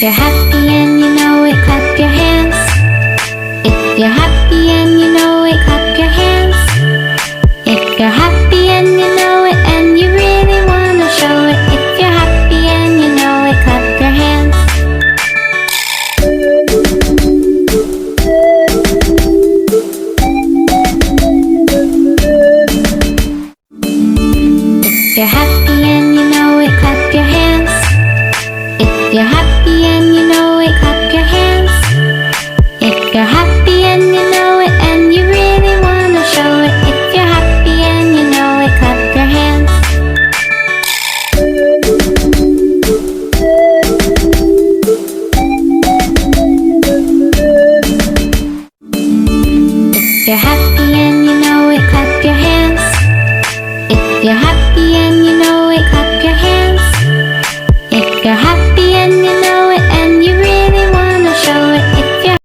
you're happy and you know it, clap your hands. If you're happy and you know it, clap your hands. If you're happy and you know it and you really wanna show it, if you're happy and you know it, clap your hands. If you're happy and you know it, clap your hands. If you're happy and you know it, clap your hands. If you're happy and you know it and you really wanna show it, if you're happy and you know it, clap your hands. If you're happy